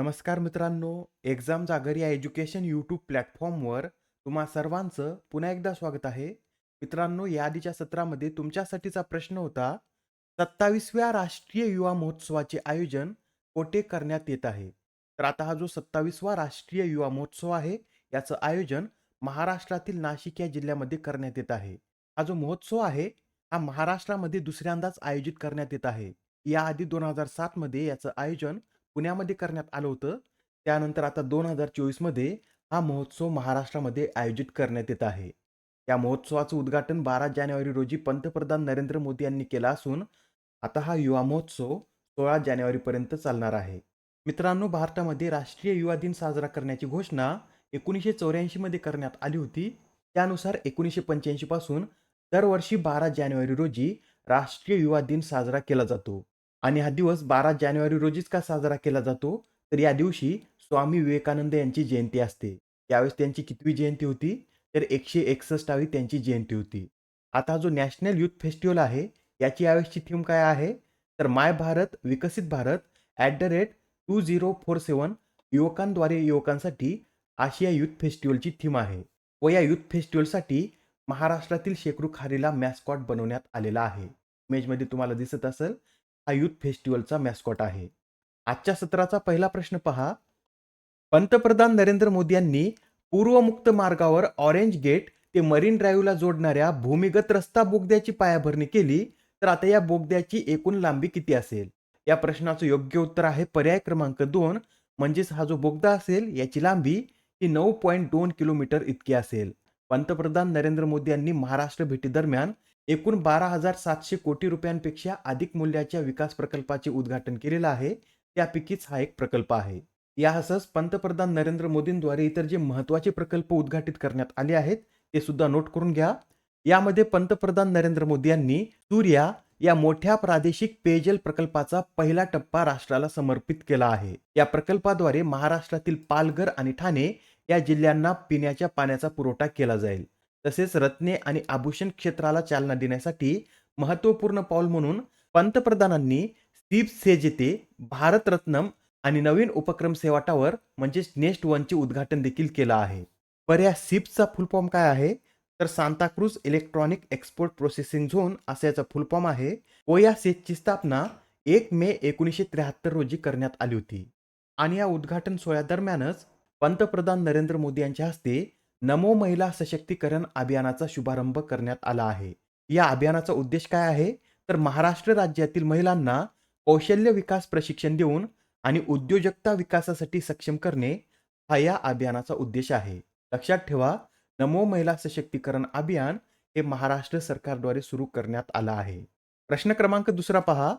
नमस्कार मित्रांनो, एक्झाम जागर या एज्युकेशन यूट्यूब प्लॅटफॉर्मवर तुम्हा सर्वांचं पुन्हा एकदा स्वागत आहे. मित्रांनो, या आधीच्या सत्रामध्ये तुमच्यासाठीचा प्रश्न होता, 27व्या राष्ट्रीय युवा महोत्सवाचे आयोजन कोठे करण्यात येत आहे? तर आता हा जो 27वा राष्ट्रीय युवा महोत्सव आहे, याचं आयोजन महाराष्ट्रातील नाशिक या जिल्ह्यामध्ये करण्यात येत आहे. हा जो महोत्सव आहे, हा महाराष्ट्रामध्ये दुसऱ्यांदाच आयोजित करण्यात येत आहे. याआधी 2007 मध्ये याचं आयोजन पुण्यामध्ये करण्यात आलं होतं. त्यानंतर आता 2024 मध्ये हा महोत्सव महाराष्ट्रामध्ये आयोजित करण्यात येत आहे. या महोत्सवाचं उद्घाटन 12 जानेवारी रोजी पंतप्रधान नरेंद्र मोदी यांनी केलं असून आता हा युवा महोत्सव 16 जानेवारीपर्यंत चालणार आहे. मित्रांनो, भारतामध्ये राष्ट्रीय युवा दिन साजरा करण्याची घोषणा 1984 मध्ये करण्यात आली होती. त्यानुसार 1985 पासून दरवर्षी 12 जानेवारी रोजी राष्ट्रीय युवा दिन साजरा केला जातो. आणि हा दिवस 12 जानेवारी रोजीच का साजरा केला जातो? तर या दिवशी स्वामी विवेकानंद यांची जयंती असते. त्यावेळेस त्यांची कितवी जयंती होती? तर 161वी त्यांची जयंती होती. आता हा जो नॅशनल युथ फेस्टिव्हल आहे, याची यावेळेसची थीम काय आहे? तर माय भारत विकसित भारत @2047 युवकांद्वारे युवकांसाठी आशिया युथ फेस्टिव्हलची थीम आहे. व या युथ फेस्टिव्हलसाठी महाराष्ट्रातील शेकरू खारीला मॅस्कॉट बनवण्यात आलेला आहे. इमेजमध्ये तुम्हाला दिसत असेल, हा युथ फेस्टिव्हलचा मॅस्कॉट आहे. आजच्या सत्राचा पहिला प्रश्न पहा. पंतप्रधान नरेंद्र मोदी यांनी पूर्वमुक्त मार्गावर ऑरेंज गेट ते मरीन ड्राईव्हला जोडणाऱ्या भूमिगत रस्ता बोगद्याची पायाभरणी केली, तर आता या बोगद्याची एकूण लांबी किती असेल? या प्रश्नाचं योग्य उत्तर आहे पर्याय क्रमांक 2. म्हणजेच हा जो बोगदा असेल याची लांबी ही 9.2 किलोमीटर इतकी असेल. पंतप्रधान नरेंद्र मोदी यांनी महाराष्ट्र भेटीदरम्यान एकूण 12,700 कोटी रुपयांपेक्षा अधिक मूल्याच्या विकास प्रकल्पाचे उद्घाटन केलेलं आहे. त्यापैकीच हा एक प्रकल्प आहे. यासह पंतप्रधान नरेंद्र मोदींद्वारे इतर जे महत्त्वाचे प्रकल्प उद्घाटित करण्यात आले आहेत, ते सुद्धा नोट करून घ्या. यामध्ये पंतप्रधान नरेंद्र मोदी यांनी सूर्या या मोठ्या प्रादेशिक पेयजल प्रकल्पाचा पहिला टप्पा राष्ट्राला समर्पित केला आहे. या प्रकल्पाद्वारे महाराष्ट्रातील पालघर आणि ठाणे या जिल्ह्यांना पिण्याच्या पाण्याचा पुरवठा केला जाईल. तसेच रत्ने आणि आभूषण क्षेत्राला चालना देण्यासाठी महत्त्वपूर्ण पाऊल म्हणून पंतप्रधानांनी स्टीप सेजेते भारतरत्नम आणि नवीन उपक्रम सेवा टॉवर म्हणजेच नेस्ट वनचे उद्घाटन देखील केलं आहे. बरं, या सिप्सचा फुल फॉर्म काय आहे? तर Santacruz electronic export processing zone असा याचा फुल फॉर्म आहे. व या सेजची स्थापना 1 मे 1973 रोजी करण्यात आली होती. आणि या उद्घाटन सोहळ्यादरम्यानच पंतप्रधान नरेंद्र मोदी यांच्या हस्ते नमो महिला सशक्तीकरण अभियानाचा शुभारंभ करण्यात आला आहे. या अभियानाचा उद्देश काय आहे? तर महाराष्ट्र राज्यातील महिलांना कौशल्य विकास प्रशिक्षण देऊन आणि उद्योजकता विकासासाठी सक्षम करणे हा या अभियानाचा उद्देश आहे. लक्षात ठेवा, नमो महिला सशक्तीकरण अभियान हे महाराष्ट्र सरकारद्वारे सुरू करण्यात आलं आहे. प्रश्न क्रमांक दुसरा पहा.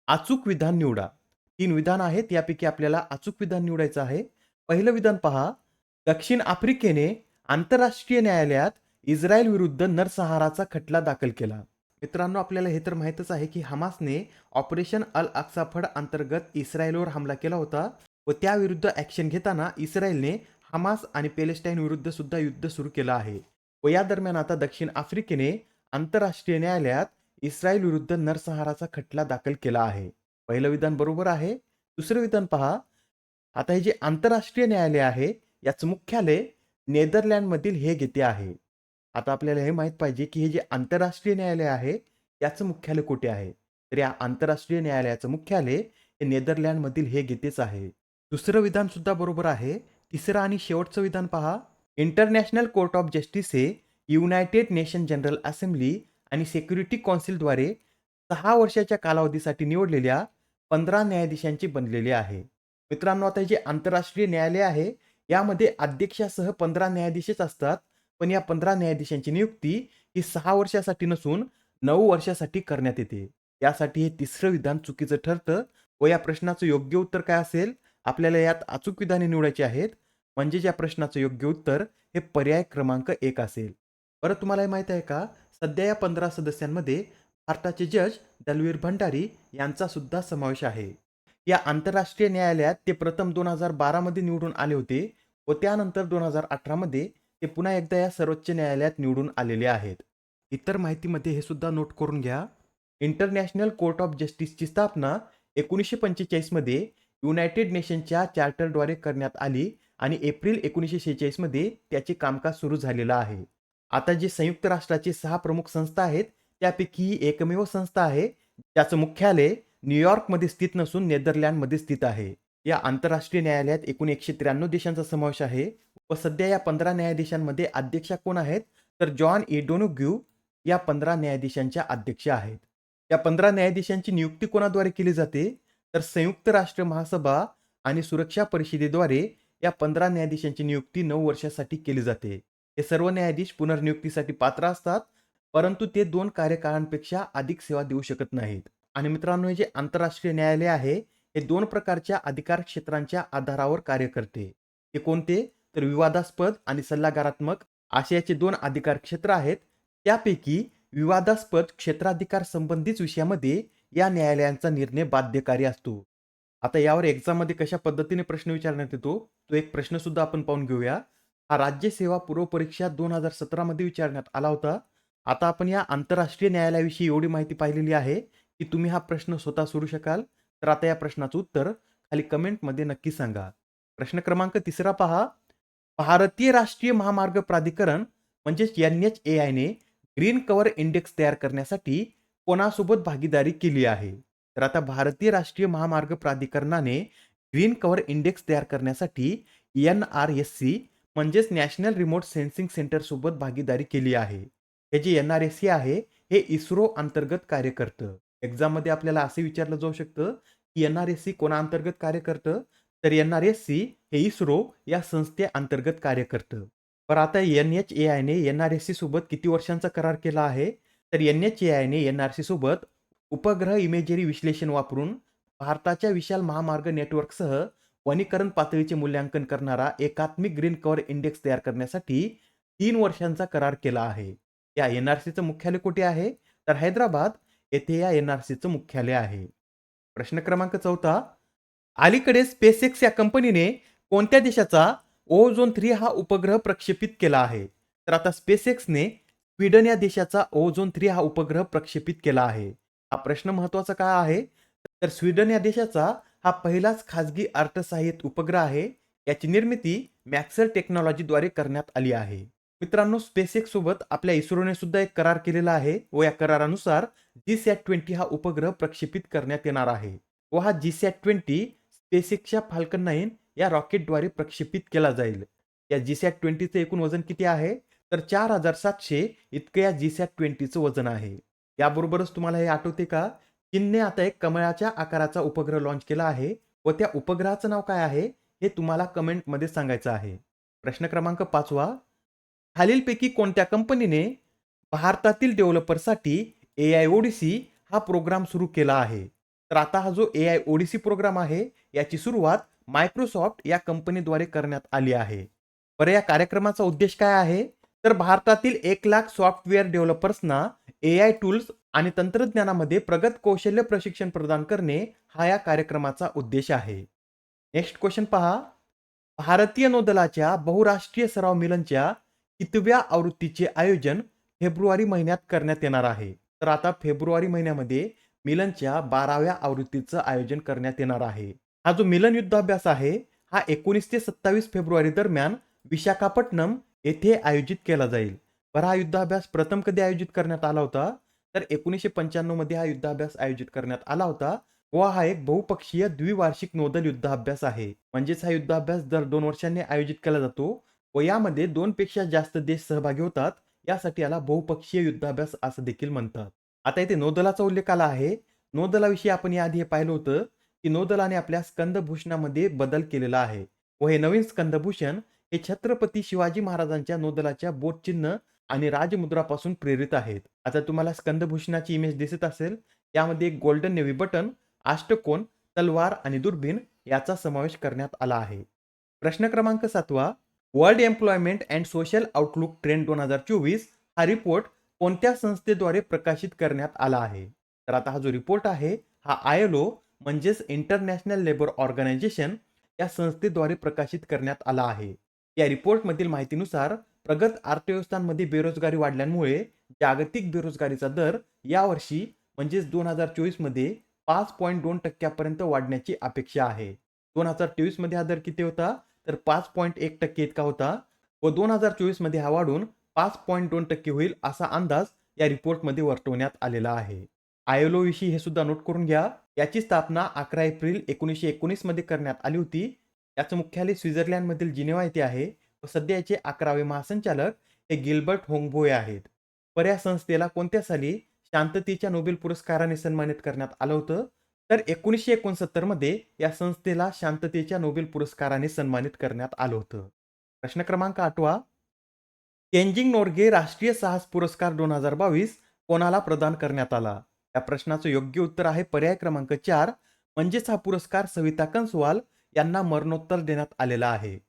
अचूक विधान निवडा. 3 विधान आहेत, यापैकी आपल्याला अचूक विधान निवडायचं आहे. पहिलं विधान पहा. दक्षिण आफ्रिकेने आंतरराष्ट्रीय न्यायालयात इस्रायल विरुद्ध नरसंहाराचा खटला दाखल केला. मित्रांनो, आपल्याला हे तर माहीतच आहे की हमासने ऑपरेशन अल अक्सा फड अंतर्गत इस्रायलवर हमला केला होता व त्याविरुद्ध ॲक्शन घेताना इस्रायलने हमास आणि पॅलेस्टाईन विरुद्ध सुद्धा युद्ध सुरू केलं आहे. व या दरम्यान आता दक्षिण आफ्रिकेने आंतरराष्ट्रीय न्यायालयात इस्रायल विरुद्ध नरसंहाराचा खटला दाखल केला आहे. पहिलं विधान बरोबर आहे. दुसरं विधान पहा. आता हे जे आंतरराष्ट्रीय न्यायालय आहे, याचं मुख्यालय नेदरलँडमधील हेग येथे आहे. आता आपल्याला हे माहीत पाहिजे की हे जे आंतरराष्ट्रीय न्यायालय आहे, याचं मुख्यालय कुठे आहे? तर या आंतरराष्ट्रीय न्यायालयाचं मुख्यालय हे नेदरलँडमधील हेग येथेच आहे. दुसरं विधान सुद्धा बरोबर आहे. तिसरं आणि शेवटचं विधान पहा. इंटरनॅशनल कोर्ट ऑफ जस्टिस हे युनायटेड नेशन जनरल असेंब्ली आणि सिक्युरिटी कौन्सिलद्वारे 6 वर्षाच्या कालावधीसाठी निवडलेल्या 15 न्यायाधीशांची बनलेले आहे. मित्रांनो, आता जे आंतरराष्ट्रीय न्यायालय आहे, यामध्ये अध्यक्षासह 15 न्यायाधीशच असतात. पण या 15 न्यायाधीशांची नियुक्ती ही 6 वर्षासाठी नसून 9 वर्षासाठी करण्यात येते. यासाठी हे तिसरं विधान चुकीचं ठरतं व या प्रश्नाचं योग्य उत्तर काय असेल? आपल्याला यात अचूक विधाने निवडायची आहेत. म्हणजे या प्रश्नाचं योग्य उत्तर हे पर्याय क्रमांक 1 असेल. बरं, तुम्हाला हे माहीत आहे का? सध्या या 15 सदस्यांमध्ये भारताचे जज दलवीर भंडारी यांचा सुद्धा समावेश आहे. या आंतरराष्ट्रीय न्यायालयात ते प्रथम 2012 मध्ये निवडून आले होते व त्यानंतर 2018 मध्ये ते पुन्हा एकदा या सर्वोच्च न्यायालयात निवडून आलेले आहेत. इतर माहितीमध्ये हे सुद्धा नोट करून घ्या. इंटरनॅशनल कोर्ट ऑफ जस्टिसची स्थापना 1945 मध्ये युनायटेड नेशनच्या चार्टरद्वारे करण्यात आली आणि एप्रिल 1946 मध्ये त्याचे कामकाज सुरू झालेलं आहे. आता जे संयुक्त राष्ट्राचे 6 प्रमुख संस्था आहेत, त्यापैकी ही एकमेव संस्था आहे, ज्याचं मुख्यालय न्यूयॉर्कमध्ये स्थित नसून नेदरलँडमध्ये स्थित आहे. या आंतरराष्ट्रीय न्यायालयात एकूण 193 देशांचा समावेश आहे व सध्या या 15 न्यायाधीशांमध्ये अध्यक्षा कोण आहेत? तर जॉन ए डोनोग्यू या 15 न्यायाधीशांच्या अध्यक्ष आहेत. या 15 न्यायाधीशांची नियुक्ती कोणाद्वारे केली जाते? तर संयुक्त राष्ट्र महासभा आणि सुरक्षा परिषदेद्वारे या 15 न्यायाधीशांची नियुक्ती 9 वर्षासाठी केली जाते. हे सर्व न्यायाधीश पुनर्नियुक्तीसाठी पात्र असतात, परंतु ते 2 कार्यकाळांपेक्षा अधिक सेवा देऊ शकत नाहीत. आणि मित्रांनो, हे जे आंतरराष्ट्रीय न्यायालय आहे, हे 2 प्रकारच्या अधिकार क्षेत्रांच्या आधारावर कार्य करते. ते कोणते? तर विवादास्पद आणि सल्लागारात्मक असे याचे 2 अधिकार क्षेत्र आहेत. त्यापैकी विवादास्पद क्षेत्राधिकार संबंधित विषयामध्ये या न्यायालयांचा निर्णय बाध्यकारी असतो. आता यावर एक्झाममध्ये कशा पद्धतीने प्रश्न विचारण्यात येतो, तो एक प्रश्न सुद्धा आपण पाहून घेऊया. हा राज्य सेवा पूर्व परीक्षा 2017 मध्ये विचारण्यात आला होता. आता आपण या आंतरराष्ट्रीय न्यायालयाविषयी एवढी माहिती पाहिलेली आहे की तुम्ही हा प्रश्न स्वतः सोडवू शकाल. तर आता या प्रश्नाचं उत्तर खाली कमेंटमध्ये नक्की सांगा. प्रश्न क्रमांक 3 पहा. भारतीय राष्ट्रीय महामार्ग प्राधिकरण म्हणजेच NHAI ने ग्रीन कव्हर इंडेक्स तयार करण्यासाठी कोणासोबत भागीदारी केली आहे? तर आता भारतीय राष्ट्रीय महामार्ग प्राधिकरणाने ग्रीन कव्हर इंडेक्स तयार करण्यासाठी NRSC म्हणजेच नॅशनल रिमोट सेन्सिंग सेंटर सोबत भागीदारी केली आहे. हे जे NRSC आहे, हे इस्रो अंतर्गत कार्य करतं. एक्झाममध्ये आपल्याला असे विचारलं जाऊ शकतं की NRSC कोणा अंतर्गत कार्य करतं? तर NRSC हे इस्रो या संस्थेअंतर्गत कार्य करतं. पण आता NHAI ने NRSC सोबत किती वर्षांचा करार केला आहे? तर NHAI ने NRC सोबत उपग्रह इमेजरी विश्लेषण वापरून भारताच्या विशाल महामार्ग नेटवर्कसह वनीकरण पातळीचे मूल्यांकन करणारा एकात्मिक ग्रीन कव्हर इंडेक्स तयार करण्यासाठी 3 वर्षांचा करार केला आहे. या NRCचं मुख्यालय कुठे आहे? तर हैदराबाद येथे या NRCचं मुख्यालय आहे. प्रश्न क्रमांक 4. अलीकडे स्पेसएक्स या कंपनीने कोणत्या देशाचा ओझोन 3 हा उपग्रह प्रक्षेपित केला आहे? तर आता स्पेसएक्सने स्वीडन या देशाचा ओझोन 3 हा उपग्रह प्रक्षेपित केला आहे. हा प्रश्न महत्त्वाचा का आहे? तर स्वीडन या देशाचा हा पहिलाच खाजगी अर्थसहाय्यित उपग्रह आहे. याची निर्मिती मॅक्सर टेक्नॉलॉजीद्वारे करण्यात आली आहे. मित्रांनो, स्पेसएक्स सोबत आपल्या इस्रोने सुद्धा एक करार केलेला आहे व या करारानुसार GSAT-20 हा उपग्रह प्रक्षेपित करण्यात येणार आहे व हा GSAT-20 स्पेसएक्सच्या फाल्कन 9 या रॉकेटद्वारे प्रक्षेपित केला जाईल. या GSAT-20चं एकूण वजन किती आहे? तर 4700 इतकं या GSAT-20चं वजन आहे. याबरोबरच तुम्हाला हे आठवते का? चीनने आता एक कमळाच्या आकाराचा उपग्रह लॉन्च केला आहे व त्या उपग्रहाचं नाव काय आहे? हे तुम्हाला कमेंटमध्ये सांगायचं आहे. प्रश्न क्रमांक 5. खालीलपैकी कोणत्या कंपनीने भारतातील डेव्हलपरसाठी AI ओडिसी हा प्रोग्राम सुरू केला आहे? तर आता हा जो AI ओडिसी प्रोग्राम आहे, याची सुरुवात मायक्रोसॉफ्ट या कंपनीद्वारे करण्यात आली आहे. बरं, या कार्यक्रमाचा उद्देश काय आहे? तर भारतातील 1 लाख सॉफ्टवेअर डेव्हलपर्सना AI टूल्स आणि तंत्रज्ञानामध्ये प्रगत कौशल्य प्रशिक्षण प्रदान करणे हा या कार्यक्रमाचा उद्देश आहे. नेक्स्ट क्वेश्चन पहा. भारतीय नौदलाच्या बहुराष्ट्रीय सराव मिलनच्या कितव्या आवृत्तीचे आयोजन फेब्रुवारी महिन्यात करण्यात येणार आहे? तर आता फेब्रुवारी महिन्यामध्ये मिलनच्या 12व्या आवृत्तीचं आयोजन करण्यात येणार आहे. हा जो मिलन युद्धाभ्यास आहे, हा 19 ते 27 फेब्रुवारी दरम्यान विशाखापट्टणम येथे आयोजित केला जाईल. बरं, हा युद्धाभ्यास प्रथम कधी आयोजित करण्यात आला होता? तर 1995 मध्ये हा युद्धाभ्यास आयोजित करण्यात आला होता व हा एक बहुपक्षीय द्विवार्षिक नौदल युद्धाभ्यास आहे. म्हणजेच हा युद्धाभ्यास दर 2 वर्षांनी आयोजित केला जातो व यामध्ये 2 पेक्षा जास्त देश सहभागी होतात. यासाठी याला बहुपक्षीय युद्धाभ्यास असं देखील म्हणतात. आता इथे नौदलाचा उल्लेख आला आहे. नौदलाविषयी आपण याआधी हे पाहिलं होतं की नौदलाने आपल्या स्कंदभूषणामध्ये बदल केलेला आहे व हे नवीन स्कंदभूषण हे छत्रपती शिवाजी महाराजांच्या नौदलाच्या बोटचिन्ह आणि राजमुद्रापासून प्रेरित आहेत. आता तुम्हाला स्कंदभूषणाची इमेज दिसत असेल. यामध्ये एक गोल्डन नेव्ही बटन, अष्टकोन, तलवार आणि दुर्बीण याचा समावेश करण्यात आला आहे. प्रश्न क्रमांक 7. World employment and social outlook trend 2024 हा रिपोर्ट कोणत्या संस्थेद्वारे प्रकाशित करण्यात आला आहे? तर आता हा जो रिपोर्ट आहे, हा ILO म्हणजेच इंटरनॅशनल लेबर ऑर्गनायझेशन या संस्थेद्वारे प्रकाशित करण्यात आला आहे. या रिपोर्टमधील माहितीनुसार प्रगत अर्थव्यवस्थांमध्ये बेरोजगारी वाढल्यामुळे जागतिक बेरोजगारीचा दर यावर्षी म्हणजेच 2024 मध्ये 5.2% वाढण्याची अपेक्षा आहे. 2023 मध्ये हा दर किती होता? तर 5.1% इतका होता व 2024 मध्ये हा वाढून 5.2% होईल असा अंदाज या रिपोर्टमध्ये वर्तवण्यात आलेला आहे. ILO विषयी हे सुद्धा नोट करून घ्या. याची स्थापना 11 एप्रिल 1919 मध्ये करण्यात आली होती. याचं मुख्यालय स्वित्झर्लंडमधील जिनेव्हा येथे आहे व सध्या याचे 11वे महासंचालक हे गिल्बर्ट होंगबोए आहेत. पर या संस्थेला कोणत्या साली शांततेच्या नोबेल पुरस्काराने सन्मानित करण्यात आलं होतं? तर 1969 मध्ये या संस्थेला शांततेच्या नोबेल पुरस्काराने सन्मानित करण्यात आलं होतं. प्रश्न क्रमांक 8वा. तेनजिंग नोर्गे राष्ट्रीय साहस पुरस्कार 2022 कोणाला प्रदान करण्यात आला? या प्रश्नाचं योग्य उत्तर आहे पर्याय क्रमांक 4. म्हणजेच हा पुरस्कार सविता कंसवाल यांना मरणोत्तर देण्यात आलेला आहे.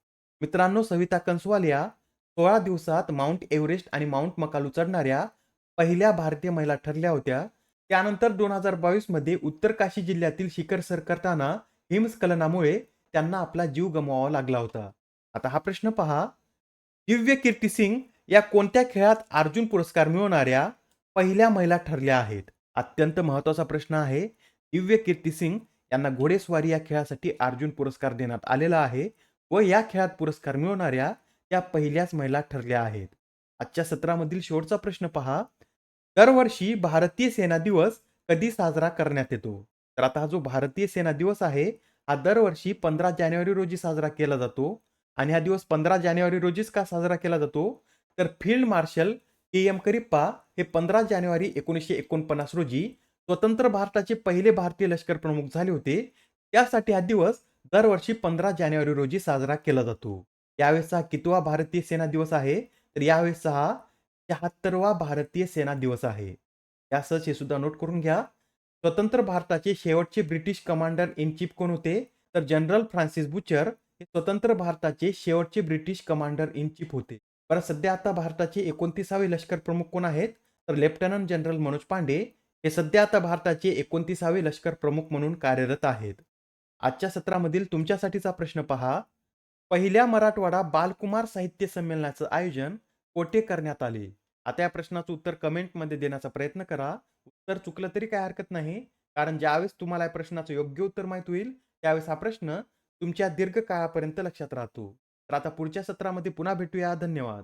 मित्रांनो, सविता कंसवाल या 16 दिवसात माउंट एव्हरेस्ट आणि माउंट मकालू चढणाऱ्या पहिल्या भारतीय महिला ठरल्या होत्या. त्यानंतर 2022 मध्ये उत्तर काशी जिल्ह्यातील शिखर सर करताना हिमस्खलनामुळे त्यांना आपला जीव गमवावा लागला होता. आता हा प्रश्न पहा. दिव्य कीर्ती सिंग या कोणत्या खेळात अर्जुन पुरस्कार मिळवणाऱ्या पहिल्या महिला ठरल्या आहेत? अत्यंत महत्त्वाचा प्रश्न आहे. दिव्य कीर्ती सिंग यांना घोडेस्वारी या खेळासाठी अर्जुन पुरस्कार देण्यात आलेला आहे व या खेळात पुरस्कार मिळवणाऱ्या त्या पहिल्याच महिला ठरल्या आहेत. आजच्या सत्रामधील शेवटचा प्रश्न पहा. दरवर्षी भारतीय सेना दिवस कधी साजरा करण्यात येतो? तर आता हा जो भारतीय सेना दिवस आहे, हा दरवर्षी 15 जानेवारी रोजी साजरा केला जातो. आणि हा दिवस 15 जानेवारी रोजीच का साजरा केला जातो? तर फील्ड मार्शल के.एम. करिप्पा हे 15 जानेवारी 1949 रोजी स्वतंत्र भारताचे पहिले भारतीय लष्कर प्रमुख झाले होते. त्यासाठी हा दिवस दरवर्षी 15 जानेवारी रोजी साजरा केला जातो. यावेळेसचा कितवा भारतीय सेना दिवस आहे? तर यावेळेसचा हा 76वा भारतीय सेना दिवस आहे. यासच हे सुद्धा नोट करून घ्या. स्वतंत्र भारताचे शेवटचे ब्रिटिश कमांडर इन चीफ कोण होते? तर जनरल फ्रान्सिस बुचर हे स्वतंत्र भारताचे शेवटचे ब्रिटिश कमांडर इन चीफ होते. बरं, सध्या आता भारताचे 29वे लष्कर प्रमुख कोण आहेत? तर लेफ्टनंट जनरल मनोज पांडे हे सध्या आता भारताचे 29वे लष्कर प्रमुख म्हणून कार्यरत आहेत. आजच्या सत्रामधील तुमच्यासाठीचा प्रश्न पहा. पहिल्या मराठवाडा बालकुमार साहित्य संमेलनाचं आयोजन कोठे करण्यात आले? आता या प्रश्नाचं उत्तर कमेंटमध्ये देण्याचा प्रयत्न करा. उत्तर चुकलं तरी काही हरकत नाही, कारण ज्यावेळेस तुम्हाला या प्रश्नाचं योग्य उत्तर माहित होईल, त्यावेळेस हा प्रश्न तुमच्या दीर्घकाळापर्यंत लक्षात राहतो. तर आता पुढच्या सत्रामध्ये पुन्हा भेटूया. धन्यवाद.